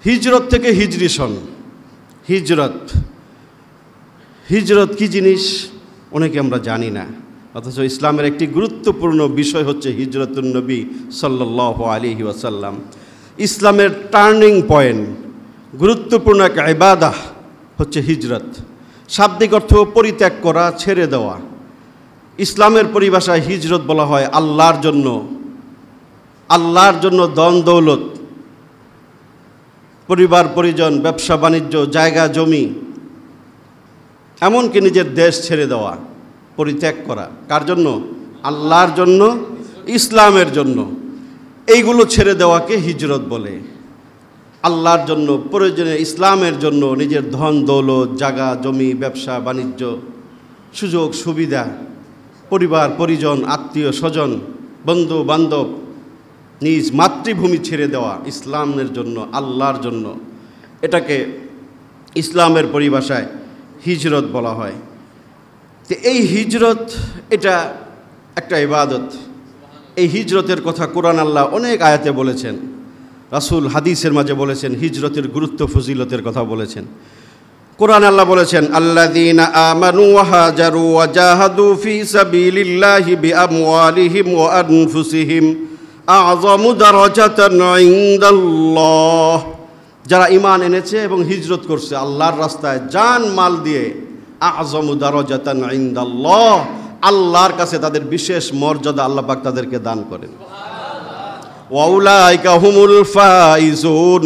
হিজরত থেকে হিজরি সন। হিজরত হিজরত কি জিনিস অনেকে আমরা জানি না, অথচ ইসলামের একটি গুরুত্বপূর্ণ বিষয় হচ্ছে হিজরতুন নবী সাল্লাল্লাহু আলাইহি ওয়াসাল্লাম। ইসলামের টার্নিং পয়েন্ট, গুরুত্বপূর্ণ এক ইবাদাহ হচ্ছে হিজরত। শাব্দিক অর্থ পরিত্যাগ করা, ছেড়ে দেওয়া। ইসলামের পরিভাষায় হিজরত বলা হয় আল্লাহর জন্য, আল্লাহর জন্য ধন দৌলত, পরিবার পরিজন, ব্যবসা বাণিজ্য, জায়গা জমি, এমনকি নিজের দেশ ছেড়ে দেওয়া, পরিত্যাগ করা। কার জন্য? আল্লাহর জন্য, ইসলামের জন্য। এইগুলো ছেড়ে দেওয়াকে হিজরত বলে। আল্লাহর জন্য, প্রয়োজনে ইসলামের জন্য নিজের ধন দৌলত, জায়গা জমি, ব্যবসা বাণিজ্য, সুযোগ সুবিধা, পরিবার পরিজন, আত্মীয় স্বজন, বন্ধু বান্ধব, নিজ মাতৃভূমি ছেড়ে দেওয়া ইসলামের জন্য, আল্লাহর জন্য, এটাকে ইসলামের পরিভাষায় হিজরত বলা হয়। তো এই হিজরত এটা একটা ইবাদত। এই হিজরতের কথা কোরআন আল্লাহ অনেক আয়াতে বলেছেন, রাসূল হাদিসের মাঝে বলেছেন, হিজরতের গুরুত্ব ফজিলতের কথা বলেছেন। কোরআন আল্লাহ বলেছেন, আল্লাযীনা আমানু ওয়া হাজারু ওয়া জাহাদু ফি সাবিলিল্লাহি বিআমওয়ালিহিম ওয়া আনফুসিহিম আ'যামু দারাজাতান ইনদাল্লাহ। যারা ঈমান এনেছে এবং হিজরত করছে আল্লাহর রাস্তায় জান মাল দিয়ে, আ'যামু দারাজাতান ইনদাল্লাহ, আল্লাহর কাছে তাদের বিশেষ মর্যাদা আল্লাহ পাক তাদেরকে দান করেন। ওয়া উলাইকা হুমুল ফাইজুন,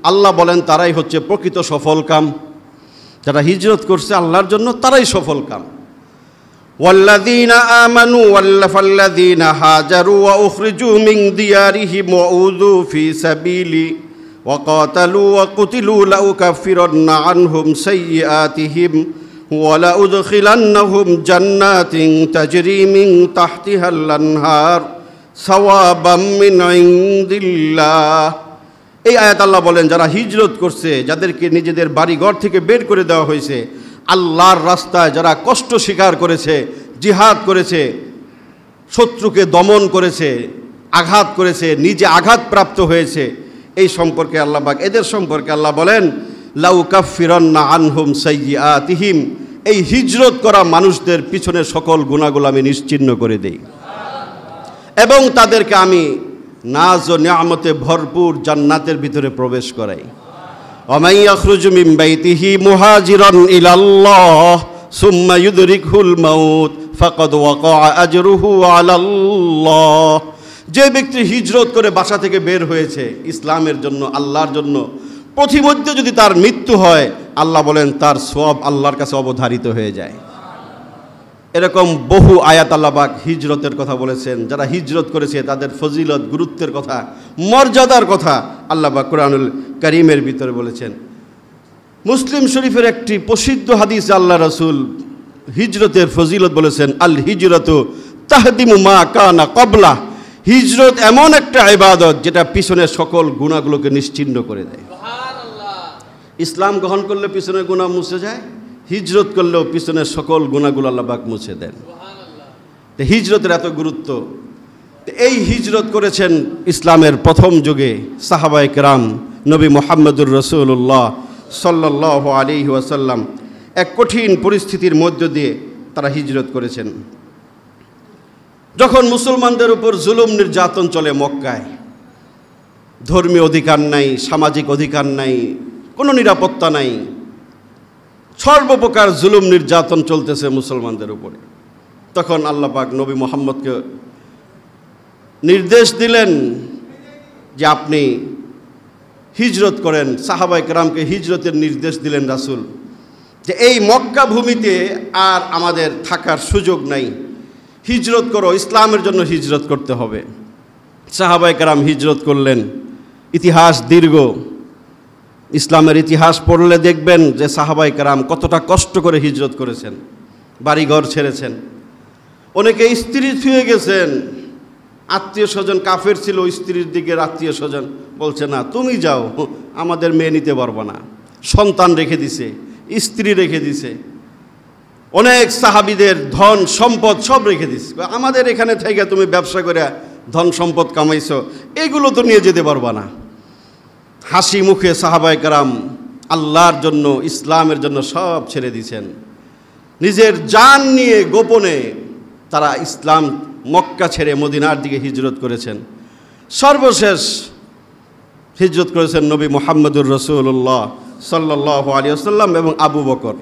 আল্লাহ বলেন তারাই হচ্ছে প্রকৃত সফলকাম। যারা হিজরত করছে আল্লাহর জন্য তারাই সফলকাম। ওয়াল্লাযীনা আমানু ওয়াল্লাযীনা হাজারু ওয়া উখরিজু মিন দিয়ারিহিম ওয়া উযু ফি সাবিলি ওয়া কাতালু ওয়া কুতিলু লাউকাফিরান্না আনহুম সাইয়্যাতিহিম ওয়া লাউদখিলান্নাহুম জান্নাতিন তাজরি মিন তাহতিহাল আনহার সাওয়াবাম মিন ইনদিল্লাহ। এই আয়াত আল্লাহ বলেন যারা হিজরত করছে, যাদেরকে নিজেদের বাড়িঘর থেকে বের করে দেওয়া হয়েছে, আল্লাহর রাস্তায় যারা কষ্ট স্বীকার করেছে, জিহাদ করেছে, শত্রুকে দমন করেছে, আঘাত করেছে, নিজে আঘাতপ্রাপ্ত হয়েছে, এই সম্পর্কে আল্লাহ পাক, এদের সম্পর্কে আল্লাহ বলেন লাউকাফিরান্না আনহুম সাইয়্যাতিহিম, এই হিজরত করা মানুষদের পিছনে সকল গুনাহগুলো আমি নিশ্চিহ্ন করে দেই এবং তাদেরকে আমি নাজ ও নিয়ামতে ভরপুর জান্নাতের ভিতরে প্রবেশ করাই। ওয়ামান ইয়াখরুজু মিন বাইতিহি মুহাজিরান ইলাল্লাহ সুম্মা ইউদরিকুহুল মাউত ফাকাদ ওয়াকা আজরুহু আলাল্লাহ। যে ব্যক্তি হিজরত করে বাসা থেকে বের হয়েছে ইসলামের জন্য, আল্লাহর জন্য, পথিমধ্যে যদি তার মৃত্যু হয়, আল্লাহ বলেন তার সওয়াব আল্লাহর কাছে অবধারিত হয়ে যায়। এরকম বহু আয়াত আল্লাহ পাক হিজরতের কথা বলেছেন। যারা হিজরত করেছে তাদের ফজিলত, গুরুত্বের কথা, মর্যাদার কথা আল্লাহ পাক কোরআনুল কারীমের ভিতরে বলেছেন। মুসলিম শরীফের একটি প্রসিদ্ধ হাদিস আল্লাহ রাসূল হিজরতের ফজিলত বলেছেন, আল হিজরতু তাহদিমু মা কানা ক্বাবলা। হিজরত এমন একটা ইবাদত যেটা পিছনের সকল গুনাহগুলোকে নিশ্চিহ্ন করে দেয়। ইসলাম গ্রহণ করলে পিছনের গুনাহ মুছে যায়, হিজরত করলেও পিছনের সকল গুনাহগুলো আল্লাহ পাক মুছে দেন। তো হিজরতের এত গুরুত্ব। এই হিজরত করেছেন ইসলামের প্রথম যুগে সাহাবায়ে কেরাম, নবী মুহাম্মদুর রাসূলুল্লাহ সাল্লাল্লাহু আলাইহি ওয়াসাল্লাম। এক কঠিন পরিস্থিতির মধ্য দিয়ে তারা হিজরত করেছেন। যখন মুসলমানদের উপর জুলুম নির্যাতন চলে মক্কায়, ধর্মীয় অধিকার নাই, সামাজিক অধিকার নাই, কোনো নিরাপত্তা নাই, সর্বপ্রকার জুলুম নির্যাতন চলতেছে মুসলমানদের উপরে, তখন আল্লাহ পাক নবী মুহাম্মদকে নির্দেশ দিলেন যে আপনি হিজরত করেন। সাহাবায়ে কেরামকে হিজরতের নির্দেশ দিলেন রাসূল, যে এই মক্কা ভূমিতে আর আমাদের থাকার সুযোগ নাই, হিজরত করো, ইসলামের জন্য হিজরত করতে হবে। সাহাবায়ে কেরাম হিজরত করলেন। ইতিহাস দীর্ঘ, ইসলামের ইতিহাস পড়লে দেখবেন যে সাহাবায়ে কেরাম কতটা কষ্ট করে হিজরত করেছেন, বাড়িঘর ছেড়েছেন। অনেকে স্ত্রী ছুঁয়ে গেছেন, আত্মীয় স্বজন কাফের ছিল, স্ত্রীর দিকের আত্মীয় স্বজন বলছে না তুমি যাও, আমাদের মেয়ে নিতে পারবো না। সন্তান রেখে দিছে, স্ত্রী রেখে দিছে, অনেক সাহাবীদের ধন সম্পদ সব রেখে দিছে, আমাদের এখানে থেকে তুমি ব্যবসা করে ধন সম্পদ কামাইছো, এগুলো তো নিয়ে যেতে পারবা না। হাসি মুখে সাহাবায়ে কেরাম আল্লাহর জন্য, ইসলামের জন্য সব ছেড়ে দিয়েছেন। নিজের জান নিয়ে গোপনে তারা ইসলাম মক্কা ছেড়ে মদিনার দিকে হিজরত করেছেন। সর্বশেষ হিজরত করেছেন নবী মুহাম্মদুর রাসূলুল্লাহ সাল্লাল্লাহু আলাইহি ওয়াসাল্লাম এবং আবু বকর।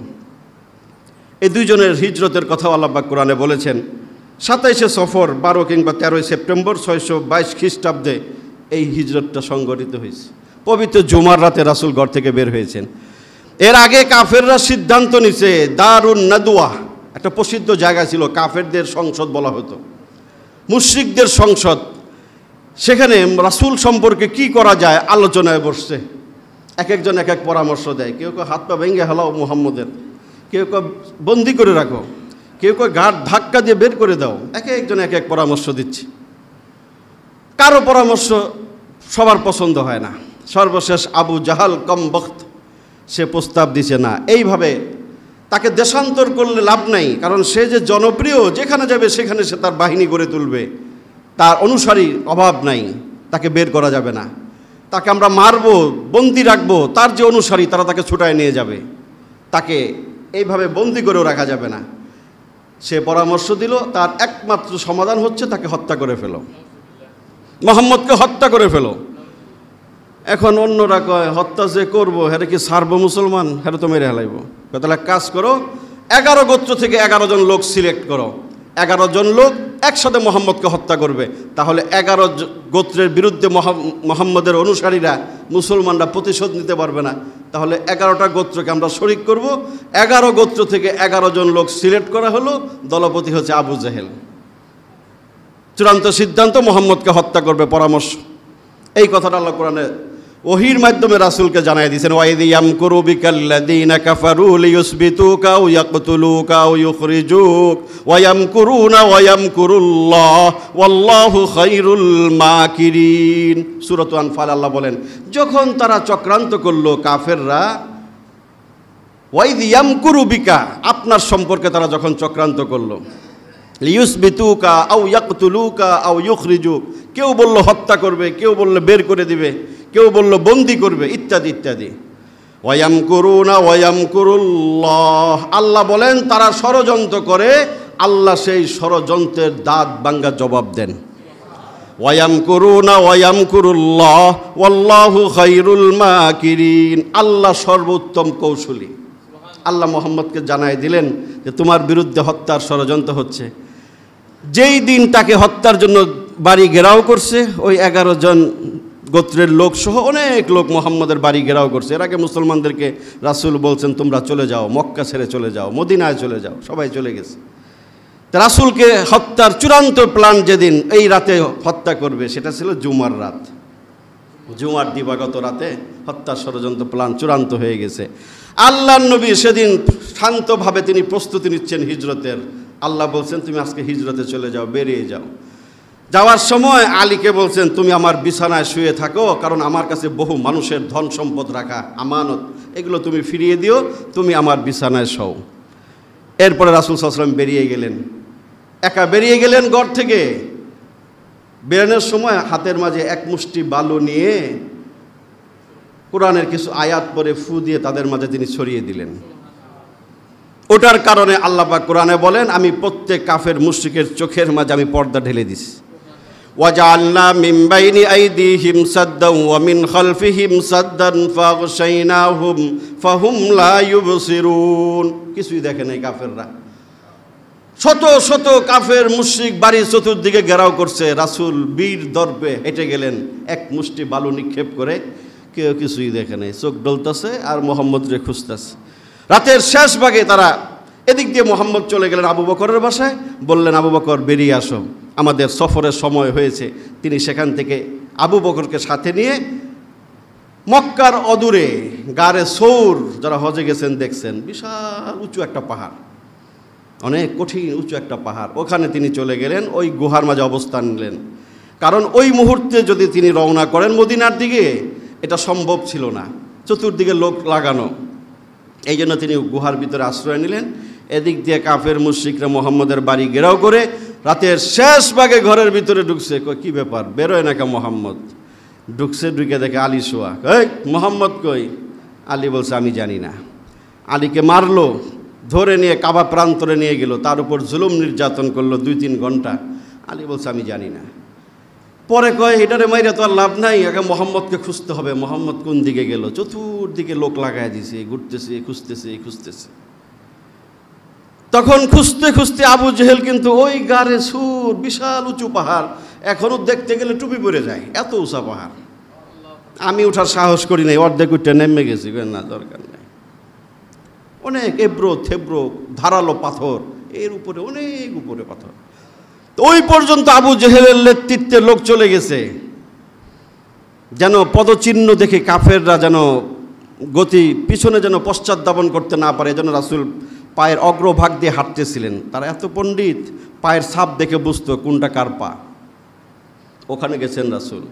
এই দুইজনের হিজরতের কথা আল্লাহ পাক কোরআনে বলেছেন। 27শে সফর 12 কিংবা 13 সেপ্টেম্বর 622 খ্রিস্টাব্দে এই হিজরতটা সংগঠিত হয়েছে। পবিত্র জুমার রাতে রাসূল ঘর থেকে বের হয়েছেন। এর আগে কাফেররা সিদ্ধান্ত নিছে, দারুন নাদওয়া একটা প্রসিদ্ধ জায়গা ছিল, কাফেরদের সংসদ বলা হতো, মুশরিকদের সংসদ। সেখানে রাসূল সম্পর্কে কি করা যায় আলোচনায় বসছে। এক একজন এক এক পরামর্শ দেয়। কেউ কেউ হাত পা ভেঙে হেলাও মুহাম্মদের, কেউ কেউ বন্দি করে রাখো, কেউ কেউ ঘাট ধাক্কা দিয়ে বের করে দাও। এক একজন এক এক পরামর্শ দিচ্ছে। কারো পরামর্শ সবার পছন্দ হয় না। সর্বশেষ আবু জাহাল কমবখ্ত সে প্রস্তাব দিছে, না এইভাবে তাকে দেশান্তর করলে লাভ নাই, কারণ সে যে জনপ্রিয়, যেখানে যাবে সেখানে সে তার বাহিনী গড়ে তুলবে, তার অনুসারীর অভাব নাই, তাকে বের করা যাবে না, তাকে আমরা মারবো, বন্দি রাখবো, তার যে অনুসারী তারা তাকে ছুটায় নিয়ে যাবে, তাকে এইভাবে বন্দি করেও রাখা যাবে না। সে পরামর্শ দিল, তার একমাত্র সমাধান হচ্ছে তাকে হত্যা করে ফেলো, মুহাম্মদকে হত্যা করে ফেলো। এখন অন্যরা কয় হত্যা যে করবো হ্যাঁ কি সারবো মুসলমান, হ্যাঁ তো মেরে হেলাইব। তাহলে কাজ করো, 11 গোত্র থেকে 11 জন লোক সিলেক্ট করো, 11 জন লোক একসাথে মোহাম্মদকে হত্যা করবে। তাহলে 11 গোত্রের বিরুদ্ধে মোহাম্মদের অনুসারীরা মুসলমানরা প্রতিশোধ নিতে পারবে না। তাহলে 11টা গোত্রকে আমরা শরিক করব। 11 গোত্র থেকে 11 জন লোক সিলেক্ট করা হলো, দলপতি হচ্ছে আবু জেহেল। চূড়ান্ত সিদ্ধান্ত মোহাম্মদকে হত্যা করবে পরামর্শ। এই কথাটা আল্লাহ কোরআনে ওহির মাধ্যমে রাসূলকে জানাই দিয়েছেন, ওয়াইদ ইয়ামকুরু বিকাল্লাযীনা কাফারু লিয়ুসবিতুকা আও ইয়াকতুলুকা আও ইউখরিজুক ওয়া ইয়ামকুরুনা ওয়া ইয়ামকুরুল্লাহ ওয়াল্লাহু খায়রুল মাকিরিন। সূরাত আনফাল আল্লাহ বলেন, যখন তারা চক্রান্ত করলো কাফেররা, ওয়াইদ ইয়ামকুরু বিকা আপনার সম্পর্কে তারা যখন চক্রান্ত করলো, লিয়ুসবিতুকা আও ইয়াকতুলুকা আও ইউখরিজুক, কেউ বলল হত্যা করবে, কেউ বলল বের করে দিবে, কেউ বলল বন্দি করবে, ইত্যাদি ইত্যাদি। ওয়ায়ামকুরুনা ওয়ায়ামকুরুল্লাহ, আল্লাহ বলেন তারা ষড়যন্ত্র করে, আল্লাহ সেই ষড়যন্ত্রের দাঁত ভাঙ্গা জবাব দেন। ওয়ায়ামকুরুনা ওয়ায়ামকুরুল্লাহ ওয়াল্লাহু খায়রুল মাকিরিন, আল্লাহ সর্বোত্তম কৌশলী। আল্লাহ মুহাম্মদকে জানাই দিলেন যে তোমার বিরুদ্ধে হত্যার ষড়যন্ত্র হচ্ছে। যেই দিন তাকে হত্যার জন্য বাড়ি ঘেরাও করছে, ওই 11 জন গোত্রের লোক সহ অনেক লোক মুহাম্মদের বাড়ি ঘেরাও করছে। এর আগে মুসলমানদেরকে রাসূল বলছেন তোমরা চলে যাও, মক্কা ছেড়ে চলে যাও, মদিনায় চলে যাও, সবাই চলে গেছে। রাসূলকে হত্যার চূড়ান্ত প্ল্যান যেদিন এই রাতে হত্যা করবে, সেটা ছিল জুমার রাত। জুমার দিবাগত রাতে হত্যার ষড়যন্ত্র প্ল্যান চূড়ান্ত হয়ে গেছে। আল্লাহর নবী সেদিন শান্তভাবে তিনি প্রস্তুতি নিচ্ছেন হিজরতের। আল্লাহ বলছেন তুমি আজকে হিজরতে চলে যাও, বেরিয়ে যাও। যাওয়ার সময় আলীকে বলছেন তুমি আমার বিছানায় শুয়ে থাকো, কারণ আমার কাছে বহু মানুষের ধন সম্পদ রাখা আমানত, এগুলো তুমি ফিরিয়ে দিও, তুমি আমার বিছানায় শও। এরপরে রাসূল সাল্লাল্লাহু আলাইহি ওয়াসাল্লাম বেরিয়ে গেলেন, একা বেরিয়ে গেলেন ঘর থেকে। বেরোনোর সময় হাতের মাঝে এক মুষ্টি বালু নিয়ে কোরআনের কিছু আয়াত পরে ফু দিয়ে তাদের মাঝে তিনি ছড়িয়ে দিলেন। ওটার কারণে আল্লাহ পাক কোরআনে বলেন, আমি প্রত্যেক কাফের মুশরিকের চোখের মাঝে আমি পর্দা ঢেলে দিছি। ওয়াজআলনা মিন বাইনি আইদিহিম সাদ্দান ওয়া মিন খালফিহিম সাদ্দান ফাগশাইনাহুম ফাহুম লা ইউবসিরুন। কিছুই দেখে নাই কাফেররা। শত শত কাফের মুশরিক বাড়ির চতুর্দিকে ঘেরাও করছে। রাসূল বীর দর্পে হেঁটে গেলেন, এক মুষ্টি বালু নিক্ষেপ করে, কেউ কিছুই দেখে নাই, চোখ ডলতেছে আর মোহাম্মদরে খুঁজতেছে। রাতের শেষ ভাগে তারা এদিক দিয়ে মোহাম্মদ চলে গেলেন আবু বকরের বাসায়, বললেন আবু বকর বেরিয়ে আসো, আমাদের সফরের সময় হয়েছে। তিনি সেখান থেকে আবু বকরকে সাথে নিয়ে মক্কার অদূরে গারে সৌর, যারা হজে গেছেন দেখছেন, বিশাল উঁচু একটা পাহাড়, অনেক কঠিন উঁচু একটা পাহাড়, ওখানে তিনি চলে গেলেন, ওই গুহার মাঝে অবস্থান নিলেন। কারণ ওই মুহূর্তে যদি তিনি রওনা করেন মদিনার দিকে, এটা সম্ভব ছিল না, চতুর্দিকে লোক লাগানো। এই জন্য তিনি গুহার ভিতরে আশ্রয় নিলেন। এদিক দিয়ে কাফের মুশরিকরা মোহাম্মদের বাড়ি ঘেরাও করে রাতের শেষ ভাগে ঘরের ভিতরে ঢুকছে। কী ব্যাপার, বেরোয় না কে মোহাম্মদ? ঢুকছে, ঢুকে দেখে আলী শোয়া। এই মোহাম্মদ কই? আলী বলছে আমি জানি না। আলীকে মারলো, ধরে নিয়ে কাবা প্রান্তরে নিয়ে গেল, তার উপর জুলুম নির্যাতন করলো 2-3 ঘন্টা। আলী বলছে আমি জানি না। পরে কয় এটারে মাইরা তো আর লাভ নাই, আগে মোহাম্মদকে খুঁজতে হবে। মোহাম্মদ কোন দিকে গেল? চতুর্দিকে লোক লাগাই দিছে, ঘুরতেছে, খুঁজতেছে। তখন খুঁজতে খুঁজতে আবু জেহেল কিন্তু ওই গাড়ে সুর, বিশাল উঁচু পাহাড়, এখনো দেখতে গেলে টুপি পরে যায়, এত উঁচা পাহাড়। আমি ওঠার সাহস করি নাই, অর্ধেক উঠে নেমে গেছি, না দরকার নেই। অনেক এবড়ো থেবড়ো ধারালো পাথর, এর উপরে অনেক উপরে পাথর। ওই পর্যন্ত আবু জেহেলের নেতৃত্বে লোক চলে গেছে, যেন পদচিহ্ন দেখে কাফেররা যেন গতি পিছনে যেন পশ্চাৎধাবন করতে না পারে। যেন রাসূল পায়ের অগ্রভাগ দিয়ে হাঁটতেছিলেন, তারা এত পণ্ডিত, পায়ের ছাপ দেখে বুঝতো কোনটা কার পা। ওখানে গেছেন রাসূল।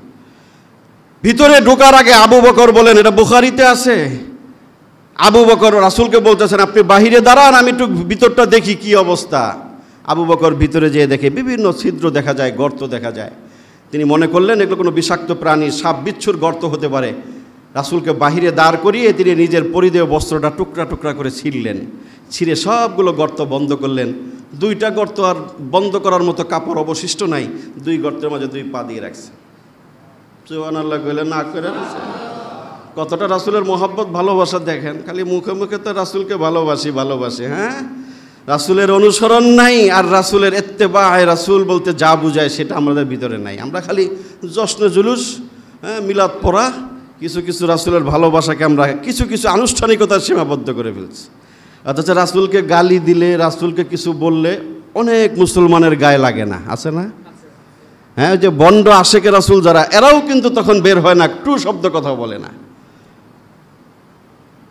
ভিতরে ঢোকার আগে আবু বকর বলেন, এটা বুখারীতে আছে, আবু বকর রাসূলকে বলতেছেন আপনি বাহিরে দাঁড়ান, আমি একটু ভিতরটা দেখি কি অবস্থা। আবু বকর ভিতরে যেয়ে দেখে বিভিন্ন ছিদ্র দেখা যায়, গর্ত দেখা যায়। তিনি মনে করলেন এগুলো কোনো বিষাক্ত প্রাণী, সাপ বিচ্ছুর গর্ত হতে পারে। রাসূলকে বাহিরে দাঁড় করিয়ে তিনি নিজের পরিধেয় বস্ত্রটা টুকরা টুকরা করে ছিঁড়লেন, ছিঁড়ে সবগুলো গর্ত বন্ধ করলেন। 2টা গর্ত আর বন্ধ করার মতো কাপড় অবশিষ্ট নাই, 2 গর্তের মাঝে 2 পা দিয়ে রাখছে। সুবহানাল্লাহ কইলেন না করে কতটা রাসূলের মহব্বত ভালোবাসা দেখেন, খালি মুখে মুখে তো রাসূলকে ভালোবাসি, হ্যাঁ, রাসূলের অনুসরণ নাই আর রাসূলের ইত্তেবায়ে রাসূল বলতে যা বুঝায় সেটা আমাদের ভিতরে নাই। আমরা খালি জশ্নে জুলুস, হ্যাঁ, মিলাদ পড়া, কিছু রাসূলের ভালোবাসাকে আমরা কিছু আনুষ্ঠানিকতার সীমাবদ্ধ করে ফেলছি। অথচ রাসূলকে গালি দিলে, রাসূলকে কিছু বললে অনেক মুসলমানের গায়ে লাগে না, আছে না? হ্যাঁ, যে বন্ড আশেকে রাসূল যারা, এরাও কিন্তু তখন বের হয় না, টু শব্দ কথা বলে না।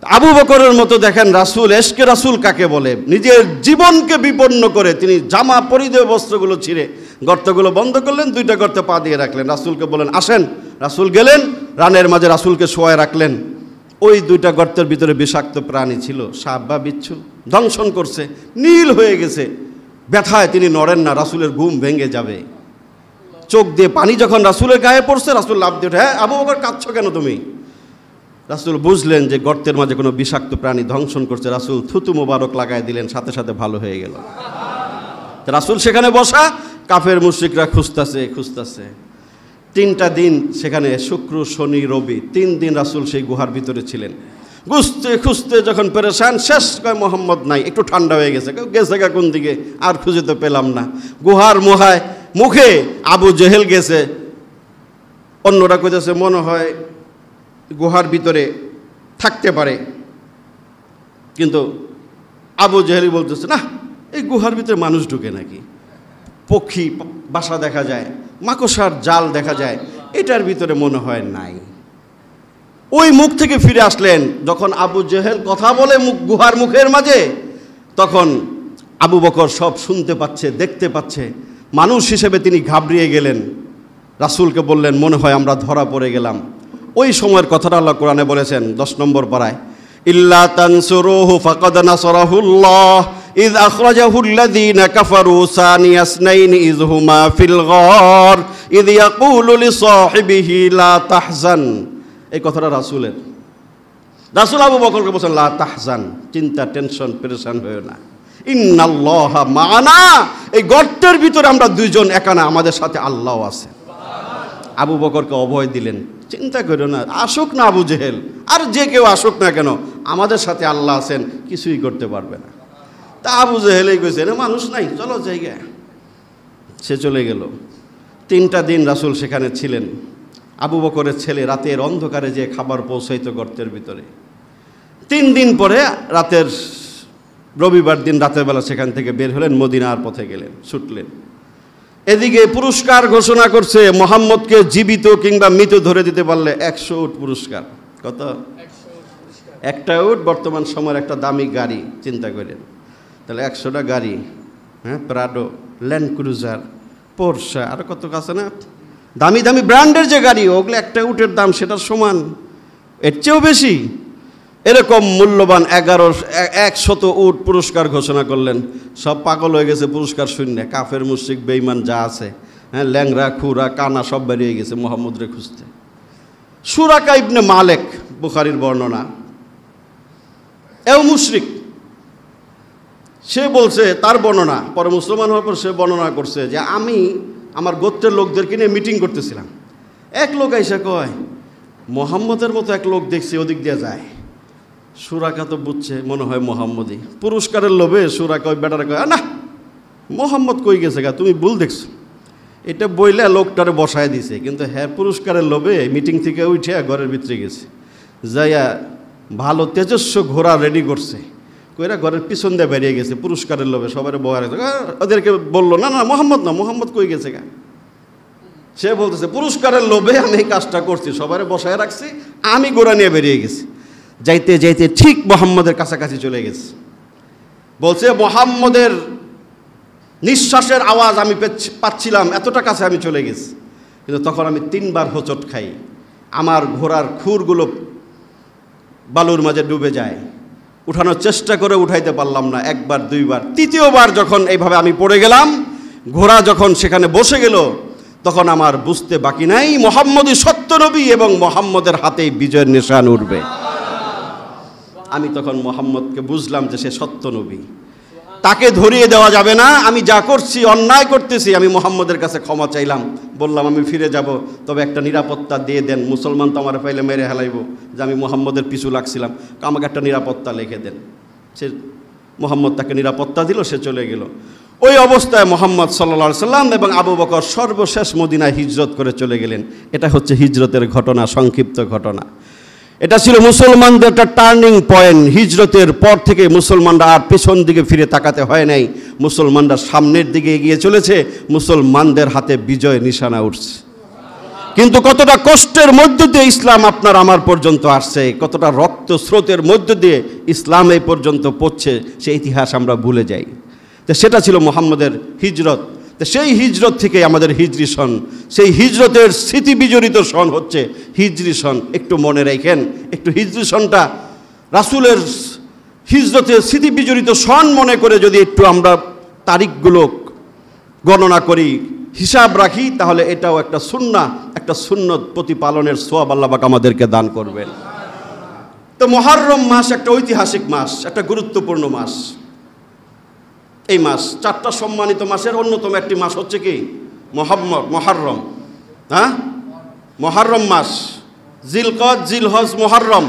আবু বকরের মতো দেখেন রাসূল, এশকে রাসূল কাকে বলে, নিজের জীবনকে বিপন্ন করে তিনি জামা পরিধেয় বস্ত্রগুলো ছিঁড়ে গর্তগুলো বন্ধ করলেন, 2টা গর্তে পা দিয়ে রাখলেন। রাসূলকে বলেন আসেন, রাসূল গেলেন, রানের মাঝে রাসূলকে শোয়ায় রাখলেন। ওই 2টা গর্তের ভিতরে বিষাক্ত প্রাণী ছিল, সাপ বা বিচ্ছু, দংশন করছে, নীল হয়ে গেছে, ব্যথায় তিনি নড়েন না, রাসূলের ঘুম ভেঙে যাবে। চোখ দিয়ে পানি যখন রাসূলের গায়ে পড়ছে, রাসূল লাফ দিয়ে ওঠে, হ্যাঁ আবু বকর কাঁদছো কেন তুমি? রাসূল বুঝলেন যে গর্তের মাঝে কোনো বিষাক্ত প্রাণী দংশন করছে। রাসূল থুতু মোবারক লাগায় দিলেন, সাথে সাথে ভালো হয়ে গেল। রাসূল সেখানে বসা, কাফের মুশরিকরা খুঁজতেছে। 3টা দিন সেখানে, শুক্র শনি রবি, 3 দিন রাসূল সেই গুহার ভিতরে ছিলেন। খুঁজতে যখন পেরেশান, শেষ কয় মোহাম্মদ নাই, একটু ঠান্ডা হয়ে গেছে, গেছে কোন দিকে আর খুঁজে তো পেলাম না। গুহার মুখে আবু জেহেল গেছে, অন্যরা কইতেছে মনে হয় গুহার ভিতরে থাকতে পারে, কিন্তু আবু জেহেল বলতেছে না, এই গুহার ভিতরে মানুষ ঢুকে নাকি? পক্ষী বাসা দেখা যায়, মাকড়সার জাল দেখা যায়, এটার ভিতরে মনে হয় নাই। ওই মুখ থেকে ফিরে আসলেন। যখন আবু জেহেল কথা বলে গুহার মুখের মাঝে, তখন আবু বকর সব শুনতে পাচ্ছে, দেখতে পাচ্ছে। মানুষ হিসেবে তিনি ঘাবড়িয়ে গেলেন, রাসূলকে বললেন মনে হয় আমরা ধরা পড়ে গেলাম। ওই সময়ের কথাটা আল্লাহ কোরআনে বলেছেন 10 নম্বর পারায়, ইল্লা তানসুরুহু ফাকাদ নাসারাহুল্লাহ ইয আখরাজাহুল্লাযীনা কাফারু সানিয়া ইসনাইনি ইয হুমা ফিল গার ইয ইয়াকুলু লিসাহিবিহি লা তাহজান। এই কথাটা রাসূলের। রাসূল আবু বকরকে বলেন লা তাহজান, চিন্তা টেনশন পেরেশান হয়ো না, ইন্নাল্লাহা মা'ানা, এই গর্তের ভিতরে আমরা 2 জন একা না, আমাদের সাথে আল্লাহ আছে। আবু বকরকে অভয় দিলেন, চিন্তা করো না, আসুক না আবু জেহেল, আর যে কেউ আসুক না কেন, আমাদের সাথে আল্লাহ আছেন, কিছুই করতে পারবে না। তা আবু জেহেলই কইছে না মানুষ নাই, চলো জায়গায়। সে চলে গেল। 3টা দিন রাসূল সেখানে ছিলেন। আবু বকরের ছেলে রাতের অন্ধকারে যে খাবার পৌঁছাইতো গর্তের ভিতরে। 3 দিন পরে রবিবার দিন রাতের বেলা সেখান থেকে বের হলেন, মদিনার পথে গেলেন, ছুটলেন। এদিকে পুরস্কার ঘোষণা করছে, মুহাম্মদকে জীবিত কিংবা মৃত ধরে দিতে পারলে 100 উট পুরস্কার। কত? 1টা উট বর্তমান সময়ের একটা দামি গাড়ি, চিন্তা করেন তাহলে 100টা গাড়ি, হ্যাঁ, প্রাডো, ল্যান্ড ক্রুজার, পোরশা, আর কত আছে না দামি দামি ব্র্যান্ডের যে গাড়ি, ওগুলো 1টা উটের দাম সেটার সমান, এর চেয়েও বেশি। এরকম মূল্যবান 100 উট পুরস্কার ঘোষণা করলেন। সব পাগল হয়ে গেছে পুরস্কার শূন্য, কাফের মুশরিক বেঈমান যা আছে, হ্যাঁ, ল্যাংরা খুরা কানা সব বেরিয়ে গেছে মুহাম্মদরে খুঁজতে। সুরাকা ইবনে মালেক, বুখারীর বর্ণনা, এও মুশরিক। সে বলছে, তার বর্ণনা, পরে মুসলমান হওয়ার পর সে বর্ণনা করছে যে আমি আমার গোত্রের লোকদেরকে নিয়ে মিটিং করতেছিলাম। এক লোক আইসা কয়, মোহাম্মদের মতো এক লোক দেখছি ওদিক দিয়ে যায়। সুরাকা তো বুঝছে মনে হয় মোহাম্মদই। পুরস্কারের লোভে সুরাকা ওই বেটারে কয়, না মোহাম্মদ কই গেছে গা, তুমি ভুল দেখছো। এটা বইলে লোকটারে বসায় দিছে, কিন্তু হ্যাঁ পুরস্কারের লোভে মিটিং থেকে উঠে ঘরের ভিতরে গেছে, যাইয়া ভালো তেজস্ব ঘোড়া রেডি করছে, কইরা ঘরের পিছন দিয়ে বেরিয়ে গেছে পুরস্কারের লোভে। সবাই বয়া রেখেছে, ওদেরকে বললো না না মোহাম্মদ না, মোহাম্মদ কই গেছে গা। সে বলতেছে পুরস্কারের লোভে আমি এই কাজটা করছি, সবাই বসায় রাখছি, আমি ঘোড়া নিয়ে বেরিয়ে গেছি। যাইতে যাইতে ঠিক মোহাম্মদের কাছাকাছি চলে গেছে। বলছে মোহাম্মদের নিঃশ্বাসের আওয়াজ আমি পাচ্ছিলাম, এতটা কাছে আমি চলে গেছি, কিন্তু তখন আমি 3 বার হোঁচট খাই, আমার ঘোড়ার খুরগুলো বালুর মাঝে ডুবে যায়, উঠানোর চেষ্টা করে উঠাইতে পারলাম না, 1 বার 2 বার, 3য় যখন এইভাবে আমি পড়ে গেলাম, ঘোড়া যখন সেখানে বসে গেল, তখন আমার বুঝতে বাকি নাই মুহাম্মদই সত্য নবী এবং মুহাম্মদের হাতেই বিজয়ের নিশান উঠবে। আমি তখন মুহাম্মদকে বুঝলাম যে সে সত্য নবী, তাকে ধরিয়ে দেওয়া যাবে না। আমি যা করছি অন্যায় করতেছি, আমি মুহাম্মদের কাছে ক্ষমা চাইলাম, বললাম আমি ফিরে যাব, তবে একটা নিরাপত্তা দিয়ে দেন, মুসলমান তো আমার পাইলে মেরে হেলাইব যে আমি মুহাম্মদের পিছু লাগছিলাম, আমাকে একটা নিরাপত্তা লিখে দেন। সে মুহাম্মদ তাকে নিরাপত্তা দিল, সে চলে গেল। ওই অবস্থায় মুহাম্মদ সাল্লাল্লাহু আলাইহি সাল্লাম এবং আবু বকর সর্বশেষ মদিনায় হিজরত করে চলে গেলেন। এটা হচ্ছে হিজরতের ঘটনা, সংক্ষিপ্ত ঘটনা। এটা ছিল মুসলমানদের একটা টার্নিং পয়েন্ট। হিজরতের পর থেকে মুসলমানরা আর পেছন দিকে ফিরে তাকাতে হয় নাই, মুসলমানরা সামনের দিকে এগিয়ে চলেছে, মুসলমানদের হাতে বিজয় নিশানা উঠছে। কিন্তু কতটা কষ্টের মধ্য দিয়ে ইসলাম আপনার আমার পর্যন্ত আসছে, কতটা রক্ত স্রোতের মধ্য দিয়ে ইসলাম এই পর্যন্ত পৌঁছে, সেই ইতিহাস আমরা ভুলে যাই। তো সেটা ছিল মুহাম্মদের হিজরত। তো সেই হিজরত থেকে আমাদের হিজরি সন, সেই হিজরতের স্মৃতি বিজড়িত সন হচ্ছে হিজরি সন। একটু মনে রাখেন, একটু হিজরি সনটা রাসূলের হিজরতের স্মৃতি বিজড়িত সন মনে করে যদি একটু আমরা তারিখগুলো গণনা করি, হিসাব রাখি, তাহলে এটাও একটা সুন্নাহ, একটা সুন্নত প্রতিপালনের সওয়াব আল্লাহ পাক আমাদেরকে দান করবেন। তো মুহররম মাস একটা ঐতিহাসিক মাস, একটা গুরুত্বপূর্ণ মাস। এই মাস 4টা সম্মানিত মাসের অন্যতম একটি মাস হচ্ছে কি মুহররম। হ্যাঁ, মুহররম মাস, জিলকদ, জিলহজ, মুহররম,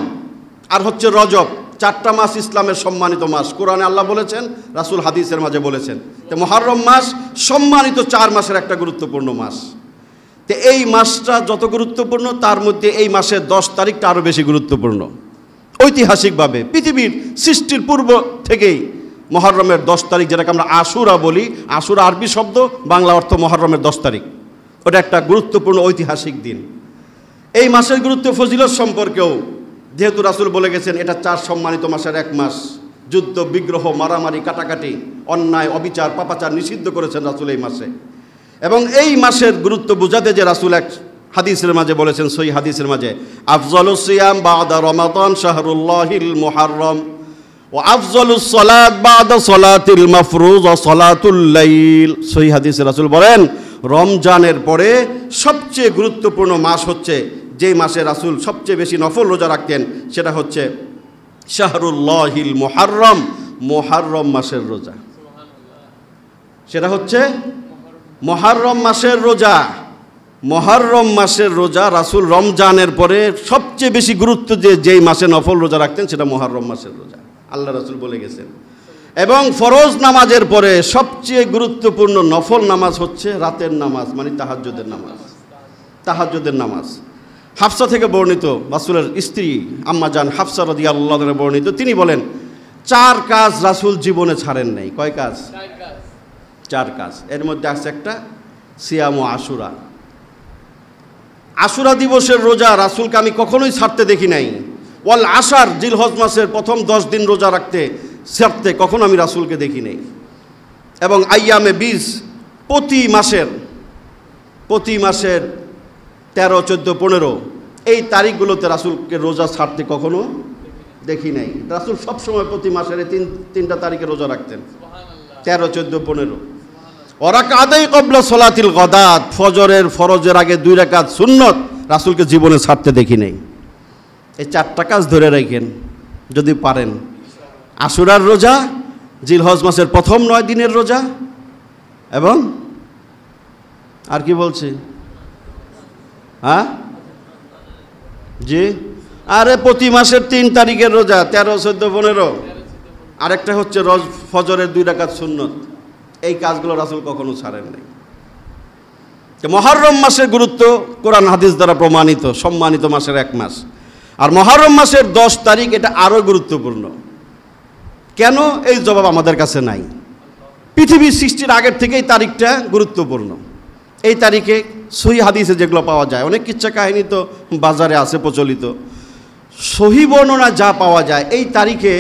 আর হচ্ছে রজব। 4টা মাস ইসলামের সম্মানিত মাস। কোরআনে আল্লাহ বলেছেন, রাসূল হাদিসের মাঝে বলেছেন। তো মুহররম মাস সম্মানিত 4 মাসের একটা গুরুত্বপূর্ণ মাস। তো এই মাসটা যত গুরুত্বপূর্ণ, তার মধ্যে এই মাসের 10 তারিখটা আরও বেশি গুরুত্বপূর্ণ। ঐতিহাসিকভাবে পৃথিবীর সৃষ্টির পূর্ব থেকেই মুহররমের 10 তারিখ, যেটাকে আমরা আশুরা বলি, আশুরা আরবি শব্দ, বাংলা অর্থ মুহররমের 10 তারিখ, ওটা একটা গুরুত্বপূর্ণ ঐতিহাসিক দিন। এই মাসের গুরুত্ব ফজিলত সম্পর্কেও যেহেতু রাসূল বলে গেছেন, এটা 4 সম্মানিত মাসের এক মাস। যুদ্ধ, বিগ্রহ, মারামারি, কাটাকাটি, অন্যায়, অবিচার, পাপাচার নিষিদ্ধ করেছেন রাসূল এই মাসে। এবং এই মাসের গুরুত্ব বোঝাতে যে রাসূল এক হাদিসের মাঝে বলেছেন, সহিহ হাদিসের মাঝে, আফজালুস সিয়াম বাদা রমাদান শাহরুল্লাহিল মুহররম ও আফজালুস সালাত বাদা সালাতিল মাফরুজ ও সালাতুল লাইল। সহিহ হাদিসে রাসূল বলেন, রমজানের পরে সবচেয়ে গুরুত্বপূর্ণ মাস হচ্ছে, যে মাসে রাসূল সবচেয়ে বেশি নফল রোজা রাখতেন, সেটা হচ্ছে শাহরুল্লাহিল মুহররম, মুহররম মাসের রোজা। সেটা হচ্ছে মুহররম মাসের রোজা। মুহররম মাসের রোজা রাসূল রমজানের পরে সবচেয়ে বেশি গুরুত্ব দিয়ে যেই মাসে নফল রোজা রাখতেন, সেটা মুহররম মাসের রোজা, আল্লাহ রাসূল বলে গেছেন। এবং ফরজ নামাজের পরে সবচেয়ে গুরুত্বপূর্ণ নফল নামাজ হচ্ছে রাতের নামাজ, মানে তাহাজ্জুদের নামাজ। তাহাজ্জুদের নামাজ হাফসা থেকে বর্ণিত, রাসূলের স্ত্রী আম্মা জান হাফসা রাদিয়াল্লাহু আনহা বর্ণিত, তিনি বলেন 4 কাজ রাসূল জীবনে ছাড়েন নাই। কয় কাজ? 4 কাজ। এর মধ্যে আছে একটা সিয়ামু আশুরা। আশুরা দিবসের রোজা রাসূলকে আমি কখনোই ছাড়তে দেখি নাই। ওয়াল আশার, জিলহজ মাসের প্রথম 10 দিন রোজা ছাড়তে কখনো আমি রাসূলকে দেখি নাই। এবং আইয়ামে বীজ, প্রতি মাসের 13, 14, 15 এই তারিখগুলোতে রাসূলকে রোজা ছাড়তে কখনো দেখি নাই। রাসূল সবসময় প্রতি মাসের 3টা তারিখে রোজা রাখতেন, 13, 14, 15। ওরাকাদাই ক্বাবলা সালাতিল গাদাত, ফজরের ফরজের আগে 2 রাকাত সুন্নত রাসূলকে জীবনে ছাড়তে দেখি নাই। এই 4টা কাজ ধরে রাখেন যদি পারেন। আশুরার রোজা, জিলহজ মাসের প্রথম 9 দিনের রোজা, এবং আর কি বলছি, হ্যাঁ জি, আরে প্রতি মাসের 3 তারিখের রোজা, 13, 14, 15। আরেকটা হচ্ছে ফজরের 2 রাকাত সুন্নত। এই কাজগুলো রাসূল কখনো ছাড়েন নাই। মুহররম মাসের গুরুত্ব কোরআন হাদিস দ্বারা প্রমাণিত, সম্মানিত মাসের 1 মাস। আর মুহররম মাসের 10 তারিখ এটা আরও গুরুত্বপূর্ণ। কেন? এই জবাব আমাদের কাছে নাই। পৃথিবীর সৃষ্টির আগের থেকে এই তারিখটা গুরুত্বপূর্ণ। এই তারিখে সহিহ হাদিসে যেগুলো পাওয়া যায়, অনেক কিচ্ছা কাহিনী তো বাজারে আছে প্রচলিত, সহিহ বর্ণনা যা পাওয়া যায়, এই তারিখে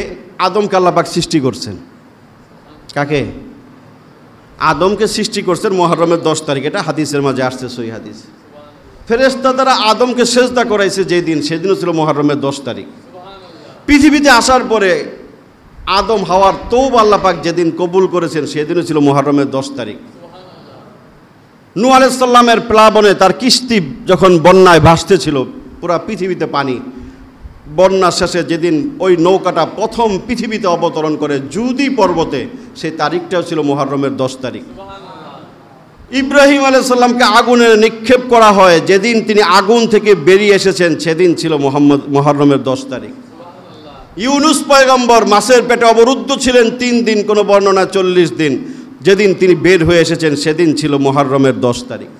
আদমকে আল্লাহ পাক সৃষ্টি করছেন। কাকে? আদমকে সৃষ্টি করছেন মুহররমের 10 তারিখ। এটা হাদিসের মাঝে আসছে, সহিহ হাদিস। ফেরেশতা দ্বারা আদমকে সেজদা করাইছে যেদিন, সেদিনও ছিল মুহররমের 10 তারিখ। পৃথিবীতে আসার পরে আদম হাওয়ার তওবা আল্লাহ পাক যেদিন কবুল করেছেন, সেদিনও ছিল মুহররমের 10 তারিখ। নূহ আলাইহিস সালামের প্লাবনে তার কিস্তি যখন বন্যায় ভাসতেছিল, পুরা পৃথিবীতে পানি, বন্যা শেষে যেদিন ওই নৌকাটা প্রথম পৃথিবীতে অবতরণ করে জুদি পর্বতে, সেই তারিখটাও ছিল মুহররমের 10 তারিখ। ইব্রাহিম আলাইহিস সালামকে আগুনে নিক্ষেপ করা হয়, যেদিন তিনি আগুন থেকে বেরিয়ে এসেছেন, সেদিন ছিল মুহররমের 10 তারিখ। ইউনুস পয়গম্বর মাছের পেটে অবরুদ্ধ ছিলেন 3 দিন, কোনো বর্ণনা 40 দিন, যেদিন তিনি বের হয়ে এসেছেন সেদিন ছিল মুহররমের 10 তারিখ।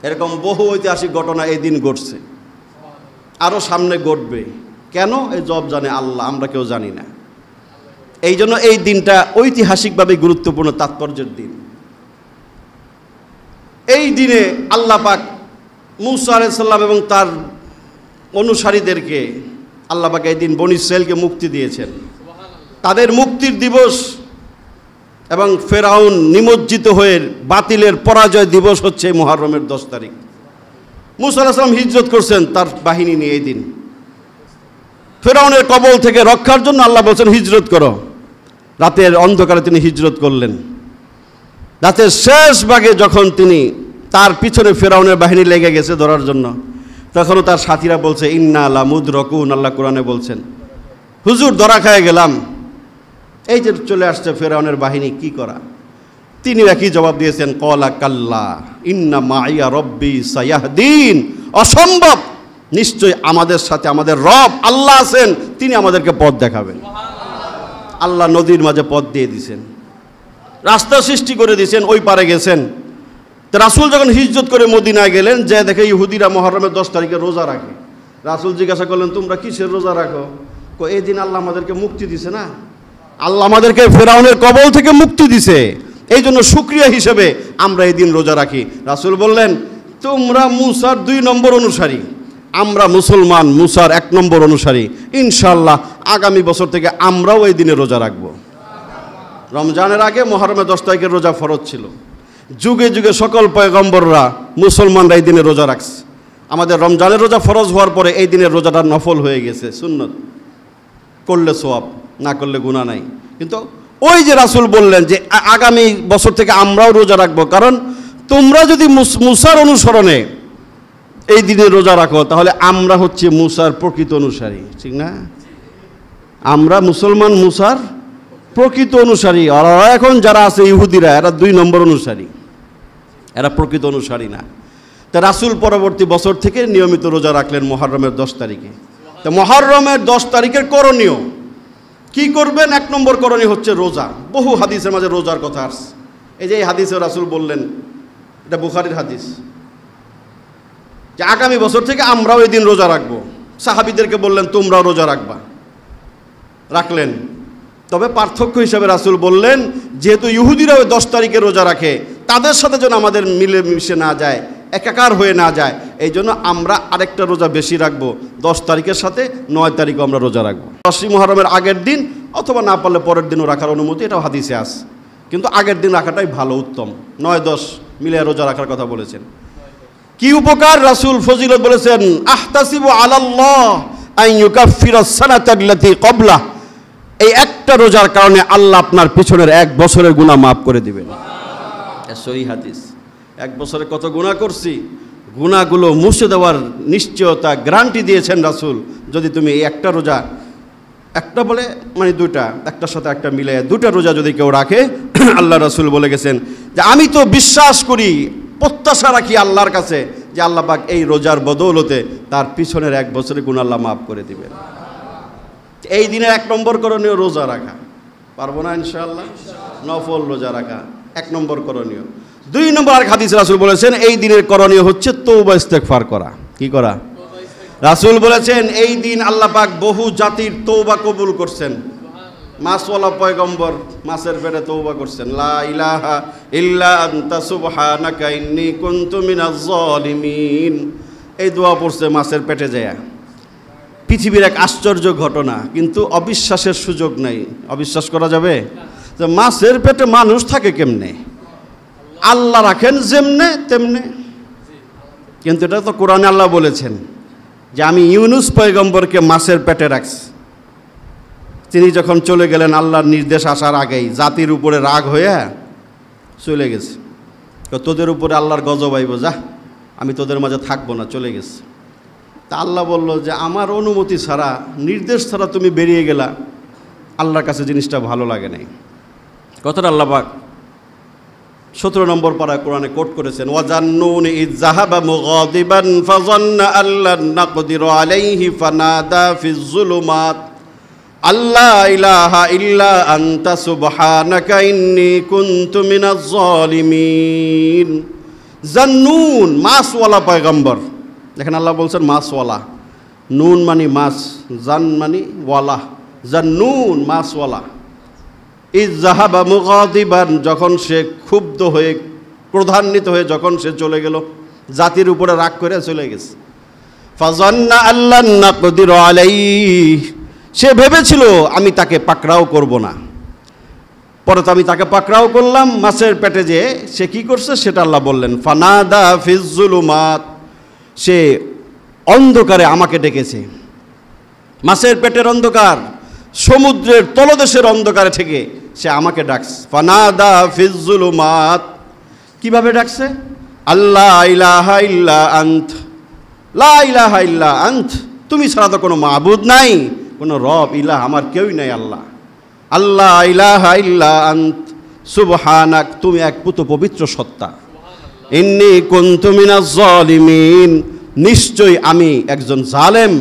এরকম বহু ঐতিহাসিক ঘটনা এই দিন ঘটছে, আরও সামনে ঘটবে। কেন? এই জব জানে আল্লাহ, আমরা কেউ জানি না। এই জন্য এই দিনটা ঐতিহাসিকভাবে গুরুত্বপূর্ণ, তাৎপর্যের দিন। এই দিনে আল্লাহ পাক মূসা আলাইহিস সালাম এবং তার অনুসারীদেরকে আল্লাহ পাক এই দিন বনী ইসরাইলকে মুক্তি দিয়েছেন। তাদের মুক্তির দিবস এবং ফেরাউন নিমজ্জিত হয়ে বাতিলের পরাজয় দিবস হচ্ছে মুহররমের 10 তারিখ। মূসা আলাইহিস সালাম হিজরত করছেন তার বাহিনী নিয়ে। এই দিন ফেরাউনের কবল থেকে রক্ষার জন্য আল্লাহ বলছেন হিজরত করো। রাতের অন্ধকারে তিনি হিজরত করলেন। রাতের শেষ ভাগে যখন তিনি, তার পিছনে ফেরাউনের বাহিনী লেগে গেছে ধরার জন্য, তখনও তার সাথীরা বলছে ইন্না লা মুদরাকুন। আল্লাহ কোরআনে বলছেন, হুজুর ধরা খেয়ে গেলাম। এই যে চলে আসছে ফেরাউনের বাহিনী, কি করা? তিনি একই জবাব দিয়েছেন, ক্বালা কাল্লা ইন্না মাইয়া রব্বি সায়াহদিন। অসম্ভব, নিশ্চয় আমাদের সাথে আমাদের রব আল্লাহ আছেন, তিনি আমাদেরকে পথ দেখাবেন। আল্লাহ নদীর মাঝে পথ দিয়ে দিয়েছেন, রাস্তা সৃষ্টি করে দিয়েছেন, ওই পারে গেছেন। তো রাসূল যখন হিজরত করে মদিনায় গেলেন, যে দেখে ইহুদিরা মুহররমের 10 তারিখে রোজা রাখে। রাসূল জিজ্ঞাসা করলেন, তোমরা কিসের রোজা রাখো? এই দিন আল্লাহ আমাদেরকে মুক্তি দিছে না, আল্লাহ আমাদেরকে ফেরাউনের কবল থেকে মুক্তি দিছে, এই জন্য শুকরিয়া হিসেবে আমরা এই দিন রোজা রাখি। রাসূল বললেন, তোমরা মূসার 2 নম্বর অনুসারী, আমরা মুসলমান মূসার 1 নম্বর অনুসারী। ইনশাআল্লাহ আগামী বছর থেকে আমরাও এই দিনে রোজা রাখব। রমজানের আগে মুহররমের 10 তারিখের রোজা ফরজ ছিল। যুগে যুগে সকল পয়গম্বররা, মুসলমানরা এই দিনে রোজা রাখছে। আমাদের রমজানের রোজা ফরজ হওয়ার পরে এই দিনের রোজাটা নফল হয়ে গেছে, সুন্নত। করলে সওয়াব, না করলে গুনাহ নাই। কিন্তু ওই যে রাসূল বললেন যে আগামী বছর থেকে আমরাও রোজা রাখবো, কারণ তোমরা যদি মূসার অনুসরণে এই দিনে রোজা রাখো, তাহলে আমরা হচ্ছে মূসার প্রকৃত অনুসারী, ঠিক না? আমরা মুসলমান মূসার প্রকৃত অনুসারী। আর এখন যারা আছে ইহুদিরা, এরা 2 নম্বর অনুসারী, এরা প্রকৃত অনুসারী না। তা রাসূল পরবর্তী বছর থেকে নিয়মিত রোজা রাখলেন মুহররমের 10 তারিখে। তো মুহররমের 10 তারিখের করণীয় কি করবেন? 1 নম্বর করণীয় হচ্ছে রোজা। বহু হাদিসের মাঝে রোজার কথা আসছে। এই যে এই হাদিসে রাসূল বললেন, এটা বুখারীর হাদিস, যে আগামী বছর থেকে আমরাও এই দিন রোজা রাখবো। সাহাবীদেরকে বললেন, তোমরাও রোজা রাখবা। রাখলেন। তবে পার্থক্য হিসাবে রাসূল বললেন, যেহেতু ইহুদিরা ওই 10 তারিখে রোজা রাখে, তাদের সাথে যেন আমাদের মিলে মিশে না যায়, একাকার হয়ে না যায়, এই জন্য আমরা আরেকটা রোজা বেশি রাখবো। 10 তারিখের সাথে 9 তারিখও আমরা রোজা রাখবো। 10 মুহররমের আগের দিন অথবা না পারলে পরের দিনও রাখার অনুমতি, এটাও হাদিসে আছে। কিন্তু আগের দিন রাখাটাই ভালো, উত্তম। 9-10 মিলে রোজা রাখার কথা বলেছেন। কি উপকার? রাসূল ফজিলত বলেছেন, আহতাসিবু আলাল্লাহ আন ইউকাফিরাস সানাতাল্লাতী ক্বাবলা। এই একটা রোজার কারণে আল্লাহ আপনার পিছনের 1 বছরের গুনাহ মাফ করে দিবেন। সহিহ হাদিস। 1 বছরে কত গুনাহ করছি, গুনাহগুলো মুছে দেওয়ার নিশ্চয়তা গ্যারান্টি দিয়েছেন রাসূল। যদি তুমি এই একটা রোজা, একটা বলে মানে দুইটা, একটার সাথে একটা মিলে দুটা রোজা যদি কেউ রাখে, আল্লাহ রাসূল বলে গেছেন যে আমি তো বিশ্বাস করি, প্রত্যাশা রাখি আল্লাহর কাছে যে আল্লাহ পাক এই রোজার বদৌলতে তার পিছনের 1 বছরের গুনাহ আল্লাহ মাফ করে দিবেন। এই দিনে 1 নম্বর করণীয় রোজা রাখা। পারবো না ইনশাআল্লাহ? নফল রোজা রাখা 1 নম্বর করণীয়। 2 নম্বর আর হাদিস রাসূল বলেছেন এই দিনের করণীয় হচ্ছে তওবা ইস্তেগফার করা। কি করা? রাসূল বলেছেন এই দিন আল্লাহ পাক বহু জাতির তওবা কবুল করছেন। মাসওয়ালা পয়গম্বর মাসের পেটে তওবা করছেন, লা ইলাহা ইল্লা আনতা সুবহানাকা ইন্নী কুনতু মিনাজ জালিমিন। এই দোয়া পড়ছে মাসের পেটে যায়। পৃথিবীর এক আশ্চর্য ঘটনা, কিন্তু অবিশ্বাসের সুযোগ নাই। অবিশ্বাস করা যাবে? যে মাছের পেটে মানুষ থাকে কেমনে? আল্লাহ রাখেন যেমনে তেমনে। কিন্তু এটা তো কোরআনে আল্লাহ বলেছেন যে আমি ইউনুস পয়গম্বরকে মাছের পেটে রাখছি। তিনি যখন চলে গেলেন আল্লাহর নির্দেশ আসার আগেই জাতির উপরে রাগ হয়ে চলে গেছে। তোদের উপরে আল্লাহর গজব আইব, যা আমি তোদের মাঝে থাকবো না, চলে গেছে। তা আল্লাহ বলল যে আমার অনুমতি ছাড়া, নির্দেশ ছাড়া তুমি বেরিয়ে গেলা, আল্লাহর কাছে জিনিসটা ভালো লাগে নাই। কথাটা আল্লাহ পাক 17 নম্বর পারায় কোরআনে কোট করেছেন, ওয়াজান্নুন ইয যাহাবা মুগাদিবান ফাযান্না আল্লান নাকদিরু আলাইহি ফানাদা ফিজ যুলুমাত আল্লা ইলাহা ইল্লা আনতা সুবহানাকা ইন্নী কুনতু মিনাজ জালিমিন। জান্নুন মাছওয়ালা পয়গম্বর, দেখেন আল্লাহ বলছেন মাছওয়ালা, নুন মানে মাছ, জান মানে ওয়ালা, জান্নুন মাছওয়ালা। ইয যাহাবা মুগাদিবান, যখন সে ক্ষুব্ধ হয়ে ক্রোধান্বিত হয়ে যখন সে চলে গেল, জাতির উপরে রাগ করে চলে গেছে। ফাযান্না আল্লান নাকদিরু আলাইহি, সে ভেবেছিল আমি তাকে পাকড়াও করব না। পরে তো আমি তাকে পাকড়াও করলাম মাছের পেটে। যে সে কি করছে সেটা আল্লাহ বললেন, ফানাদা ফিজ যুলুমাত, সে অন্ধকারে আমাকে ডেকেছে। মাছের পেটের অন্ধকার, সমুদ্রের তলদেশের অন্ধকারে থেকে সে আমাকে ডাকছে। ফানাদা ফিজ যুলুমাত, কিভাবে ডাকছে? আল্লা ইলাহা ইল্লা আন্ত, লা ইলাহা ইল্লা আন্ত, তুমি ছাড়া তো কোনো মাবুদ নাই, কোনো রব ইলাহ আমার কেউই নাই আল্লাহ। আল্লাহ ইলাহা ইল্লা আন্ত সুবহানাক, তুমি এক পুত পবিত্র সত্তা। ইন্নী কুনতু মিনাজ জালিমিন, নিশ্চয়ই আমি একজন জালেম,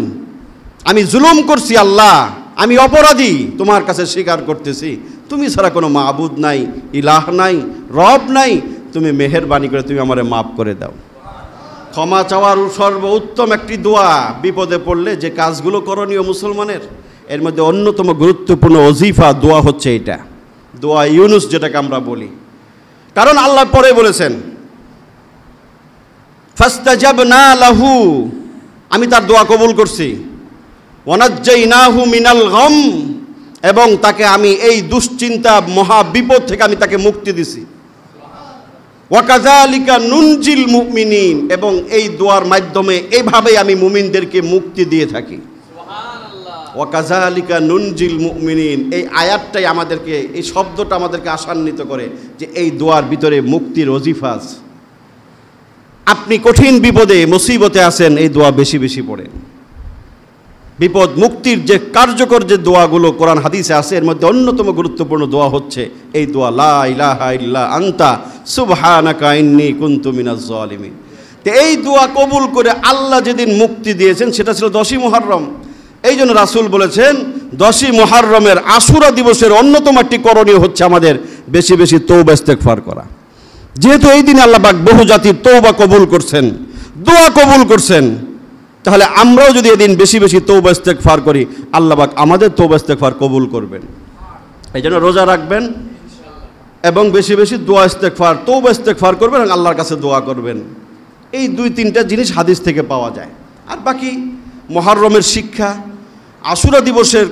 আমি জুলুম করছি আল্লাহ, আমি অপরাধী, তোমার কাছে স্বীকার করতেছি তুমি ছাড়া কোনো মাবুদ নাই, ইলাহ নাই, রব নাই, তুমি মেহেরবানি করে তুমি আমারে মাফ করে দাও। ক্ষমা চাওয়ার সর্বোত্তম একটি দোয়া, বিপদে পড়লে যে কাজগুলো করণীয় মুসলমানের, এর মধ্যে অন্যতম গুরুত্বপূর্ণ ওজিফা দোয়া হচ্ছে এটা, দোয়া ইউনুস যেটাকে আমরা বলি। কারণ আল্লাহ পরে বলেছেন ফাস্তাজাবনা লাহু, আমি তার দোয়া কবুল করছি। ওয়ানাজ্জাইনাহু মিনাল গাম, এবং তাকে আমি এই দুশ্চিন্তা মহা বিপদ থেকে আমি তাকে মুক্তি দিছি। ওয়াকাযালিকা নুনজিল মুমিনিন, এবং এই দোয়ার মাধ্যমে এইভাবেই আমি মুমিনদেরকে মুক্তি দিয়ে থাকি। সুবহানাল্লাহ। ওয়াকাযালিকা নুনজিল মুমিনিন, এই আয়াতটাই আমাদেরকে, এই শব্দটা আমাদেরকে আশান্বিত করে যে এই দোয়ার ভিতরে মুক্তির ওজিফা আছে। আপনি কঠিন বিপদে মুসিবতে আছেন, এই দোয়া বেশি বেশি পড়েন। বিপদ মুক্তির যে কার্যকর যে দোয়াগুলো কোরআন হাদিসে আছে, এর মধ্যে অন্যতম গুরুত্বপূর্ণ দোয়া হচ্ছে এই দোয়া, লা ইলাহা ইল্লা আনতা সুবহানাকা ইন্নী কুনতু মিনাজ জালিমিন। তো এই দোয়া কবুল করে আল্লাহ যেদিন মুক্তি দিয়েছেন সেটা ছিল 10ই মুহররম। এই জন্য রাসূল বলেছেন 10ই মুহররমের আশুরা দিবসের অন্যতম একটি করণীয় হচ্ছে আমাদের বেশি বেশি তওবা ইস্তেগফার করা। যেহেতু এই দিনে আল্লাহ পাক বহু জাতির তওবা কবুল করছেন, দোয়া কবুল করছেন, তাহলে আমরাও যদি এদিন বেশি বেশি তওবা ইস্তেগফার করি, আল্লাহ পাক আমাদের তওবা ইস্তেগফার কবুল করবেন। এই জন্য রোজা রাখবেন এবং বেশি বেশি দোয়া ইস্তেগফার, তওবা ইস্তেগফার করবেন এবং আল্লাহর কাছে দোয়া করবেন। এই 2-3টা জিনিস হাদিস থেকে পাওয়া যায়। আর বাকি মুহররমের শিক্ষা, আশুরা দিবসের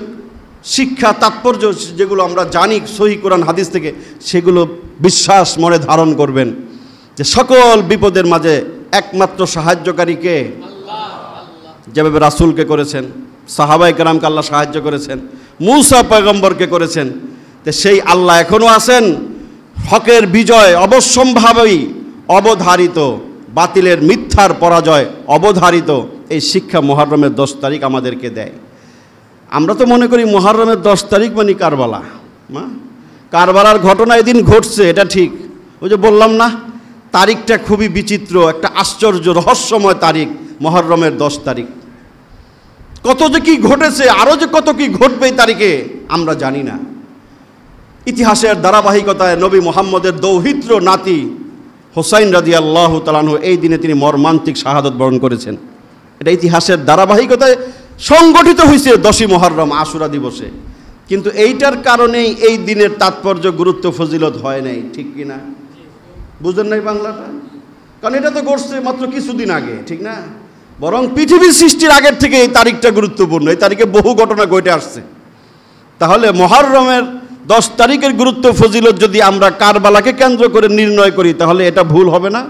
শিক্ষা, তাৎপর্য যেগুলো আমরা জানি সহিহ কোরআন হাদিস থেকে, সেগুলো বিশ্বাস মনে ধারণ করবেন যে সকল বিপদের মাঝে একমাত্র সাহায্যকারী কে? যেভাবে রাসূলকে করেছেন, সাহাবায়ে কেরামকে আল্লাহ সাহায্য করেছেন, মূসা পয়গম্বরকে করেছেন, তো সেই আল্লাহ এখনও আছেন। হকের বিজয় অবশ্যম্ভাবী অবধারিত, বাতিলের মিথ্যা মিথ্যার পরাজয় অবধারিত এই শিক্ষা মুহররমের 10 তারিখ আমাদেরকে দেয়। আমরা তো মনে করি মুহররমের 10 তারিখ মানে কারবালা। কারবালার ঘটনা এদিন ঘটছে, এটা ঠিক। ওই যে বললাম না, তারিখটা খুবই বিচিত্র, একটা আশ্চর্য রহস্যময় তারিখ মুহররমের 10 তারিখ। কত যে কি ঘটেছে, আরও যে কত কি ঘটবে এই তারিখে আমরা জানি না। ইতিহাসের ধারাবাহিকতায় নবী মুহাম্মদের দৌহিত্র নাতি হোসাইন রাদিয়াল্লাহু তাআলা আনহু এই দিনে তিনি মর্মান্তিক শাহাদত বরণ করেছেন। এটা ইতিহাসের ধারাবাহিকতায় সংগঠিত হয়েছে 10ই মুহররম আশুরা দিবসে। কিন্তু এইটার কারণেই এই দিনের তাৎপর্য, গুরুত্ব, ফজিলত হয় নাই, ঠিক কি না? বুঝলেন নাই বাংলাটা? কারণ এটা তো ঘটছে মাত্র কিছুদিন আগে, ঠিক না? বরং পৃথিবীর সৃষ্টির আগের থেকে এই তারিখটা গুরুত্বপূর্ণ। এই তারিখে বহু ঘটনা ঘটে আসছে। তাহলে মুহররমের 10 তারিখের গুরুত্ব, ফজিলত যদি আমরা কারবালাকে কেন্দ্র করে নির্ণয় করি, তাহলে এটা ভুল হবে না?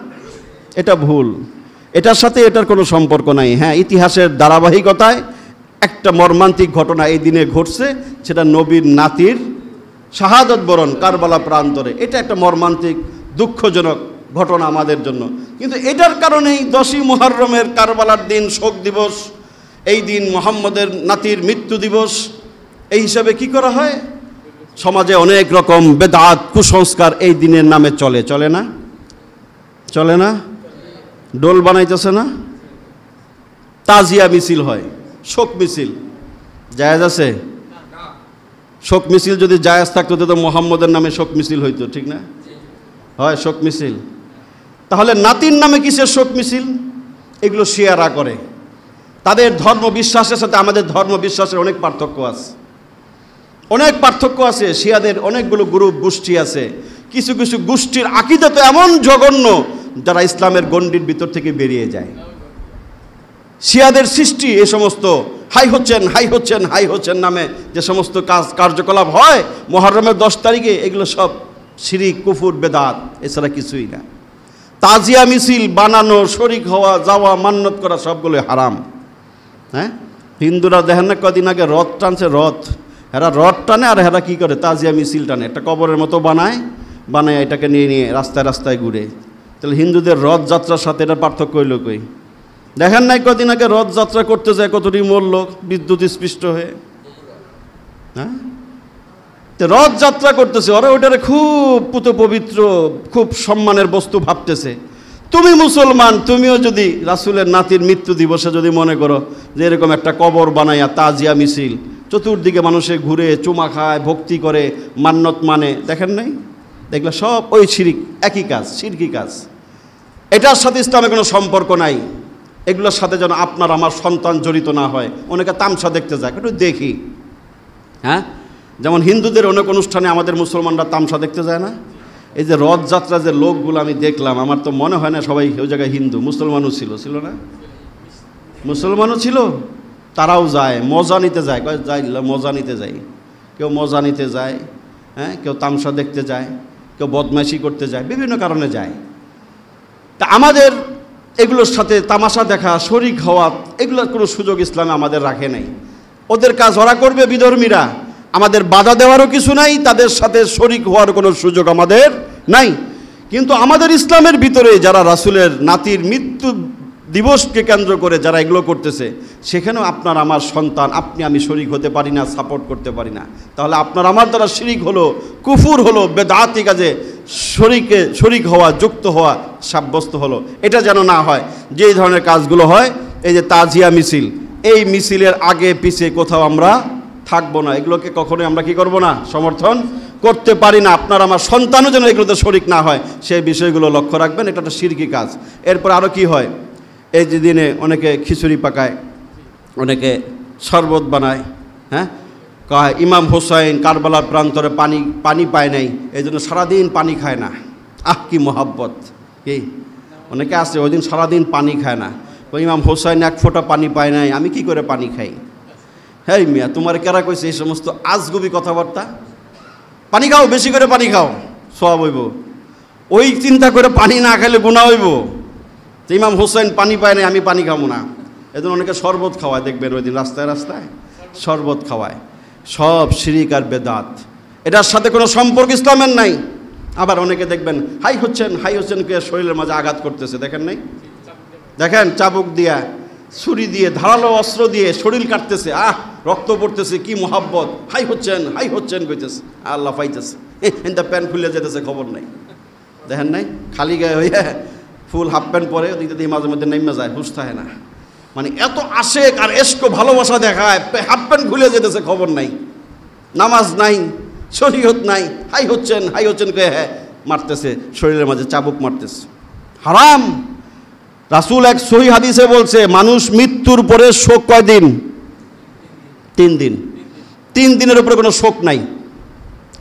এটা ভুল। এটার সাথে এটার কোনো সম্পর্ক নাই। হ্যাঁ, ইতিহাসের ধারাবাহিকতায় একটা মর্মান্তিক ঘটনা এই দিনে ঘটছে, সেটা নবীর নাতির শাহাদত বরণ কারবালা প্রান্তরে। এটা একটা মর্মান্তিক দুঃখজনক ঘটনা আমাদের জন্য। কিন্তু এটার কারণেই 10ই মুহররমের কারবালার দিন শোক দিবস, এই দিন মুহাম্মদের নাতির মৃত্যু দিবস, এই হিসাবে কি করা হয়? সমাজে অনেক রকম বেদাত, কুসংস্কার এই দিনের নামে চলে। চলে না? চলে না? ডোল বানাইতেছে না? তাজিয়া মিছিল হয়, শোক মিছিল। জায়েজ আছে? শোক মিছিল যদি জায়েজ থাকতো তো মুহাম্মদের নামে শোক মিছিল হইতো, ঠিক না? হয় শোক মিছিল। তাহলে নাতির নামে কিসের শোক মিছিল? এগুলো শিয়ারা করে। তাদের ধর্ম বিশ্বাসের সাথে আমাদের ধর্ম বিশ্বাসের অনেক পার্থক্য আছে, অনেক পার্থক্য আছে। শিয়াদের অনেকগুলো গ্রুপ, গোষ্ঠী আছে। কিছু কিছু গোষ্ঠীর আকীদা তো এমন জঘন্য, যারা ইসলামের গণ্ডির ভিতর থেকে বেরিয়ে যায়। শিয়াদের সৃষ্টি এই সমস্ত হাই হচ্ছেন, হাই হচ্ছেন, হাই হচ্ছেন নামে যে সমস্ত কার্যকলাপ হয় মুহররমের 10 তারিখে, এগুলো সব শিরিক, কুফর, বেদাত, এছাড়া কিছুই না। তাজিয়া মিছিল বানানো, শরিক হওয়া, যাওয়া, মান্যত করা সবগুলো হারাম। হ্যাঁ, হিন্দুরা দেখেন না কদিন আগে রথ টানছে, রথ, এরা রথ টানে আর এরা কী করে? তাজিয়া মিছিল টানে, একটা কবরের মতো বানায়, এটাকে নিয়ে নিয়ে রাস্তায় রাস্তায় ঘুরে। তাহলে হিন্দুদের রথযাত্রার সাথে এটা পার্থক্য হইল কই? দেখেন নাই কদিন আগে রথযাত্রা করতে যায় কতটি মরল বিদ্যুৎ স্পৃষ্ট হয়ে? হ্যাঁ, রথযাত্রা করতেছে, ওরা ওইটারে খুব পুত পবিত্র, খুব সম্মানের বস্তু ভাবতেছে। তুমি মুসলমান, তুমিও যদি রাসূলের নাতির মৃত্যু দিবসে যদি মনে করো যে এরকম একটা কবর বানাইয়া তাজিয়া মিছিল, চতুর্দিকে মানুষে ঘুরে চুমা খায়, ভক্তি করে, মান্যত মানে, দেখেন নাই? দেখলে সব ওই শিরিক, একই কাজ, শিরকি কাজ। এটার সাথে ইসলামের কোনো সম্পর্ক নাই। এগুলোর সাথে যেন আপনার আমার সন্তান জড়িত না হয়। অনেকে তামসা দেখতে যায়, একটু দেখি। হ্যাঁ, যেমন হিন্দুদের অনেক অনুষ্ঠানে আমাদের মুসলমানরা তামসা দেখতে যায় না? এই যে রথযাত্রা যে লোকগুলো আমি দেখলাম, আমার তো মনে হয় না সবাই ওই জায়গায় হিন্দু। মুসলমানও ছিল না? মুসলমানও ছিল, তারাও যায়, মজা নিতে যায়। যাই মজা নিতে যাই, কেউ মজা নিতে যায়, হ্যাঁ, কেউ তামসা দেখতে যায়, কেউ বদমাইশি করতে যায়, বিভিন্ন কারণে যায়। তা আমাদের এগুলোর সাথে তামাশা দেখা, শরিক হওয়া, এগুলোর কোনো সুযোগ ইসলামে আমাদের রাখে নাই। ওদের কাজ ওরা করবে, বিধর্মীরা, আমাদের বাধা দেওয়ারও কিছু নাই, তাদের সাথে শরিক হওয়ার কোনো সুযোগ আমাদের নাই। কিন্তু আমাদের ইসলামের ভিতরে যারা রাসূলের নাতির মৃত্যু দিবসকে কেন্দ্র করে যারা এগুলো করতেছে, সেখানেও আপনার আমার সন্তান, আপনি আমি শরিক হতে পারি না, সাপোর্ট করতে পারি না। তাহলে আপনার আমার দ্বারা শিরিক হলো, কুফুর হলো, বেদাতি কাজে শরিক হওয়া, যুক্ত হওয়া সাব্যস্ত হলো। এটা যেন না হয়। যে ধরনের কাজগুলো হয়, এই যে তাজিয়া মিছিল, এই মিছিলের আগে পিছে কোথাও আমরা থাকবো না। এগুলোকে কখনোই আমরা কি করব না? সমর্থন করতে পারি না। আপনার আমার সন্তানও যেন এগুলোতে শরিক না হয়, সেই বিষয়গুলো লক্ষ্য রাখবেন। এটা একটা শিরকি কাজ। এরপর আরও কি হয়? এই যে দিনে অনেকে খিচুড়ি পাকায়, অনেকে শরবত বানায়। হ্যাঁ, কয় ইমাম হোসাইন কারবালার প্রান্তরে পানি পায় নাই, এই জন্য সারাদিন পানি খায় না। কি মোহাব্বত! কি অনেকে আছে ওই দিন সারাদিন পানি খায় না। ইমাম হোসাইন এক ফোঁটা পানি পায় নাই, আমি কি করে পানি খাই? হ্যাঁ মিয়া, তোমার কেরা কইছে এই সমস্ত আজগুবি কথাবার্তা? পানি খাও, বেশি করে পানি খাও, সওয়াব হইব। ওই চিন্তা করে পানি না খাইলে গুনাহ হইব। তো ইমাম হোসেন পানি পায় নাই, আমি পানি খাবো না। এজন্য অনেকে শরবত খাওয়ায়, দেখবেন ওই দিন রাস্তায় রাস্তায় শরবত খাওয়ায়। সব শিরিক আর বেদাত, এটার সাথে কোনো সম্পর্ক ইসলামের নাই। আবার অনেকে দেখবেন হাই হচ্ছেন কে শরীরের মাঝে আঘাত করতেছে, দেখেন নাই? দেখেন চাবুক দিয়া, ছুরি দিয়ে, ধারালো অস্ত্র দিয়ে শরীর কাটতেছে, রক্ত পড়তেছে, কি মোহাব্বত, হাই হচ্ছেন কইতেছে, আল্লাহ পাইতেছে, এটা প্যান্ট খুলে যেতেছে, খবর নাই। দেখেন নাই, খালি গায়ে হইয়া ফুল হাফ প্যান্ট পরে ওদিকে দিয়ে মাঝে মধ্যে নেমে যায়, হুশ থাকে না। মানে এত আশেক আর এস্ক ভালোবাসা দেখায়, হাফ প্যান্ট খুলে যেতেছে, খবর নাই, নামাজ নাই, শরীয়ত নাই, হাই হচ্ছেন কয়ে মারতেছে, শরীরের মাঝে চাবুক মারতেছে, হারাম। রাসূল এক সহিহ হাদিসে বলছে, মানুষ মৃত্যুর পরে শোক কয় দিন? 3 দিন। 3 দিনের উপরে কোনো শোক নাই,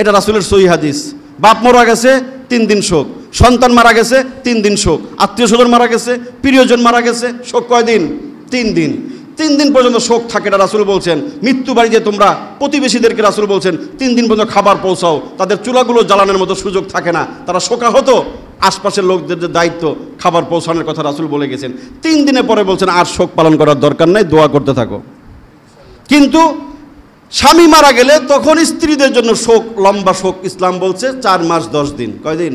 এটা রাসূলের সহিহ হাদিস। বাপ মারা গেছে 3 দিন শোক, সন্তান মারা গেছে 3 দিন শোক, আত্মীয় স্বজন মারা গেছে, প্রিয়জন মারা গেছে, শোক কয় দিন? 3 দিন। 3 দিন পর্যন্ত শোক থাকে, এটা রাসূল বলছেন। মৃত্যু বাড়িতে তোমরা প্রতিবেশীদেরকে রাসূল বলছেন 3 দিন পর্যন্ত খাবার পৌঁছাও, তাদের চুলাগুলো জ্বালানোর মতো সুযোগ থাকে না, তারা শোকাহত, আশপাশের লোকদের যে দায়িত্ব খাবার পৌঁছানোর কথা রাসূল বলে গেছেন। 3 দিনের পরে বলছেন আর শোক পালন করার দরকার নাই, দোয়া করতে থাকো। কিন্তু স্বামী মারা গেলে তখন স্ত্রীদের জন্য শোক, লম্বা শোক, ইসলাম বলছে 4 মাস 10 দিন। কয়দিন?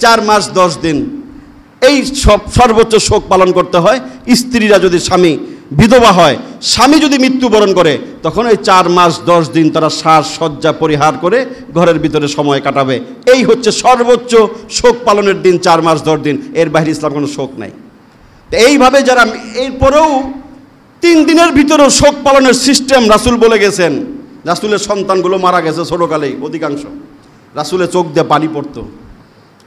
4 মাস 10 দিন। এই সর্বোচ্চ শোক পালন করতে হয়। স্ত্রীরা যদি স্বামী বিধবা হয়, স্বামী যদি মৃত্যুবরণ করে, তখন এই 4 মাস 10 দিন তারা শ্বাস সজ্জা পরিহার করে ঘরের ভিতরে সময় কাটাবে। এই হচ্ছে সর্বোচ্চ শোক পালনের দিন, 4 মাস 10 দিন। এর বাইরে ইসলাম কোনো শোক নাই। তো এইভাবে যারা এরপরেও 3 দিনের ভিতরেও শোক পালনের সিস্টেম রাসূল বলে গেছেন। রাসূলের সন্তানগুলো মারা গেছে ছোটোকালেই অধিকাংশ, রাসূলের চোখ দিয়ে পানি পড়তো,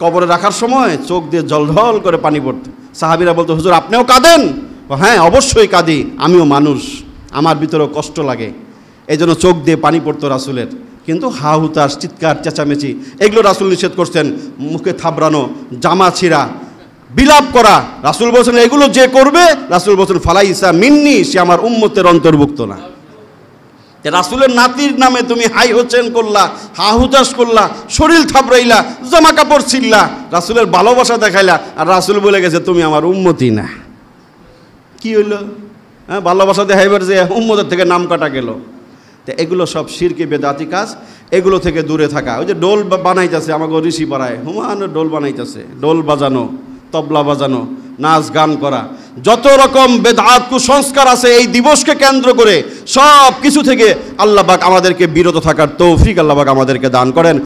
কবরে রাখার সময় চোখ দিয়ে জলঢল করে পানি পড়তো। সাহাবীরা বলতো, হুজুর আপনিও কাঁদেন? হ্যাঁ অবশ্যই কাঁদি, আমিও মানুষ, আমার ভিতরেও কষ্ট লাগে। এই জন্য চোখ দিয়ে পানি পড়তো রাসূলের। কিন্তু হা হুতাশ, চিৎকার চেঁচামেচি, এগুলো রাসূল নিষেধ করছেন। মুখে থাবড়ানো, জামা ছিঁড়া, বিলাপ করা, রাসূল বলছেন এগুলো যে করবে, রাসূল বলছেন ফালাইসা মিন্নি, সে আমার উম্মতের অন্তর্ভুক্ত না। রাসূলের নাতির নামে তুমি হাই হোচেন করলা, হা হুতাশ করলা, শরীর থাবড়াইলা, জামা কাপড় ছিঁড়লা, রাসূলের ভালোবাসা দেখাইলা, আর রাসূল বলে গেছে তুমি আমার উম্মতি না। কি হইল? হ্যাঁ, ভালোবাসা দেখাইবার যে উম্মতের থেকে নাম কাটা গেল। তো এগুলো সব শিরকি বেদাতি কাজ, এগুলো থেকে দূরে থাকা। ওই যে ডোল বানাইতেছে, আমাকে ঋষি পাড়ায় হুমায়ুন ডোল বানাইতেছে, ডোল বাজানো, তবলা বাজানো, নাচ গান করা, যত রকম বেদাত কুসংস্কার আছে এই দিবসকে কেন্দ্র করে সব কিছু থেকে আল্লাহ পাক আমাদেরকে বিরত থাকার তৌফিক আল্লাহ পাক আমাদেরকে দান করেন।